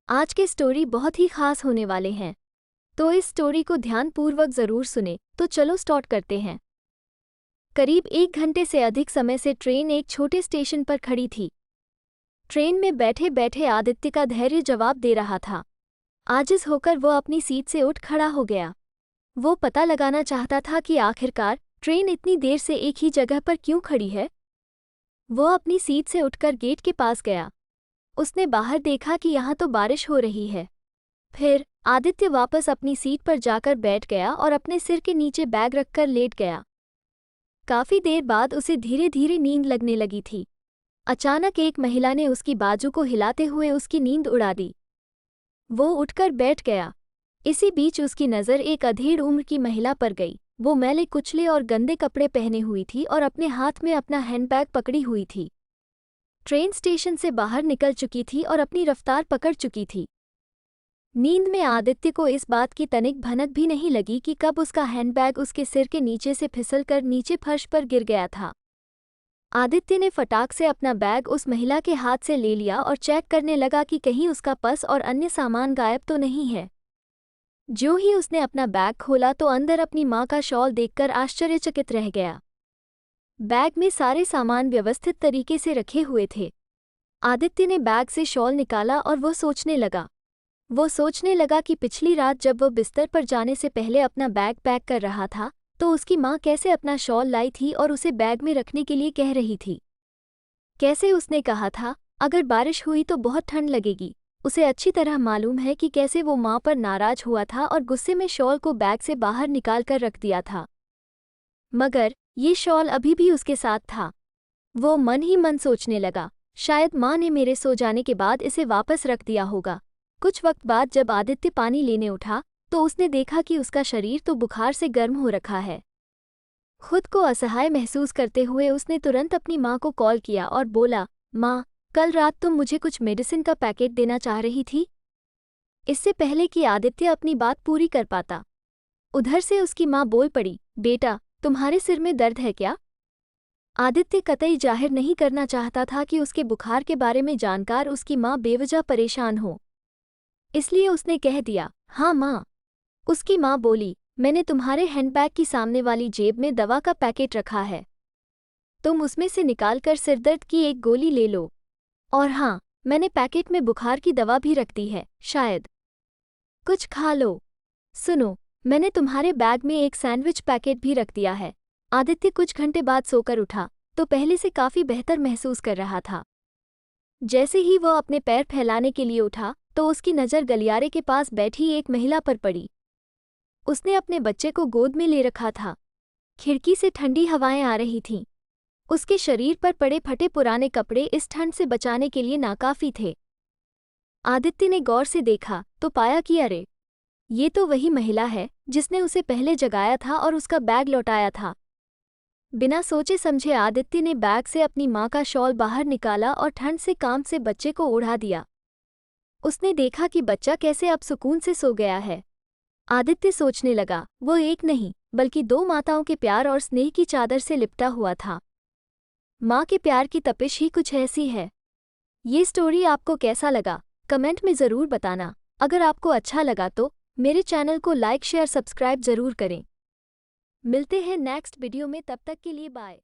आज के स्टोरी बहुत ही खास होने वाले हैं, तो इस स्टोरी को ध्यानपूर्वक जरूर सुने। तो चलो स्टार्ट करते हैं। करीब 1 घंटे से अधिक समय से ट्रेन एक छोटे स्टेशन पर खड़ी थी। ट्रेन में बैठे बैठे आदित्य का धैर्य जवाब दे रहा था। आजिज होकर वो अपनी सीट से उठ खड़ा हो गया। वो पता लगाना चाहता था कि आखिरकार ट्रेन इतनी देर से एक ही जगह पर क्यों खड़ी है। वो अपनी सीट से उठकर गेट के पास गया। उसने बाहर देखा कि यहाँ तो बारिश हो रही है। फिर आदित्य वापस अपनी सीट पर जाकर बैठ गया और अपने सिर के नीचे बैग रखकर लेट गया। काफी देर बाद उसे धीरे धीरे नींद लगने लगी थी। अचानक एक महिला ने उसकी बाजू को हिलाते हुए उसकी नींद उड़ा दी। वो उठकर बैठ गया। इसी बीच उसकी नज़र एक अधेड़ उम्र की महिला पर गई। वो मैले कुचले और गंदे कपड़े पहने हुई थी और अपने हाथ में अपना हैंडबैग पकड़ी हुई थी। ट्रेन स्टेशन से बाहर निकल चुकी थी और अपनी रफ्तार पकड़ चुकी थी। नींद में आदित्य को इस बात की तनिक भनक भी नहीं लगी कि कब उसका हैंडबैग उसके सिर के नीचे से फिसलकर नीचे फर्श पर गिर गया था। आदित्य ने फटाक से अपना बैग उस महिला के हाथ से ले लिया और चेक करने लगा कि कहीं उसका पर्स और अन्य सामान गायब तो नहीं है। जो ही उसने अपना बैग खोला तो अंदर अपनी माँ का शॉल देखकर आश्चर्यचकित रह गया। बैग में सारे सामान व्यवस्थित तरीके से रखे हुए थे। आदित्य ने बैग से शॉल निकाला और वो सोचने लगा कि पिछली रात जब वो बिस्तर पर जाने से पहले अपना बैग पैक कर रहा था तो उसकी माँ कैसे अपना शॉल लाई थी और उसे बैग में रखने के लिए कह रही थी। कैसे उसने कहा था अगर बारिश हुई तो बहुत ठंड लगेगी। उसे अच्छी तरह मालूम है कि कैसे वो माँ पर नाराज हुआ था और गुस्से में शॉल को बैग से बाहर निकाल कर रख दिया था, मगर ये शॉल अभी भी उसके साथ था। वो मन ही मन सोचने लगा, शायद माँ ने मेरे सो जाने के बाद इसे वापस रख दिया होगा। कुछ वक्त बाद जब आदित्य पानी लेने उठा तो उसने देखा कि उसका शरीर तो बुखार से गर्म हो रखा है। खुद को असहाय महसूस करते हुए उसने तुरंत अपनी माँ को कॉल किया और बोला, माँ, कल रात तुम मुझे कुछ मेडिसिन का पैकेट देना चाह रही थी। इससे पहले कि आदित्य अपनी बात पूरी कर पाता, उधर से उसकी माँ बोल पड़ी, बेटा, तुम्हारे सिर में दर्द है क्या? आदित्य कतई जाहिर नहीं करना चाहता था कि उसके बुखार के बारे में जानकर उसकी माँ बेवजह परेशान हो, इसलिए उसने कह दिया, हाँ माँ। उसकी माँ बोली, मैंने तुम्हारे हैंडबैग की सामने वाली जेब में दवा का पैकेट रखा है, तुम उसमें से निकालकर सिरदर्द की एक गोली ले लो। और हाँ, मैंने पैकेट में बुखार की दवा भी रख दी है, शायद कुछ खा लो। सुनो, मैंने तुम्हारे बैग में एक सैंडविच पैकेट भी रख दिया है। आदित्य कुछ घंटे बाद सोकर उठा तो पहले से काफ़ी बेहतर महसूस कर रहा था। जैसे ही वह अपने पैर फैलाने के लिए उठा तो उसकी नज़र गलियारे के पास बैठी एक महिला पर पड़ी। उसने अपने बच्चे को गोद में ले रखा था। खिड़की से ठंडी हवाएं आ रही थीं। उसके शरीर पर पड़े फटे पुराने कपड़े इस ठंड से बचाने के लिए नाकाफी थे। आदित्य ने गौर से देखा तो पाया कि अरे, ये तो वही महिला है जिसने उसे पहले जगाया था और उसका बैग लौटाया था। बिना सोचे समझे आदित्य ने बैग से अपनी माँ का शॉल बाहर निकाला और ठंड से काम से बच्चे को ओढ़ा दिया। उसने देखा कि बच्चा कैसे अब सुकून से सो गया है। आदित्य सोचने लगा, वो एक नहीं बल्कि 2 माताओं के प्यार और स्नेह की चादर से लिपटा हुआ था। माँ के प्यार की तपिश ही कुछ ऐसी है। ये स्टोरी आपको कैसा लगा, कमेंट में ज़रूर बताना। अगर आपको अच्छा लगा तो मेरे चैनल को लाइक शेयर सब्सक्राइब ज़रूर करें। मिलते हैं नेक्स्ट वीडियो में, तब तक के लिए बाय।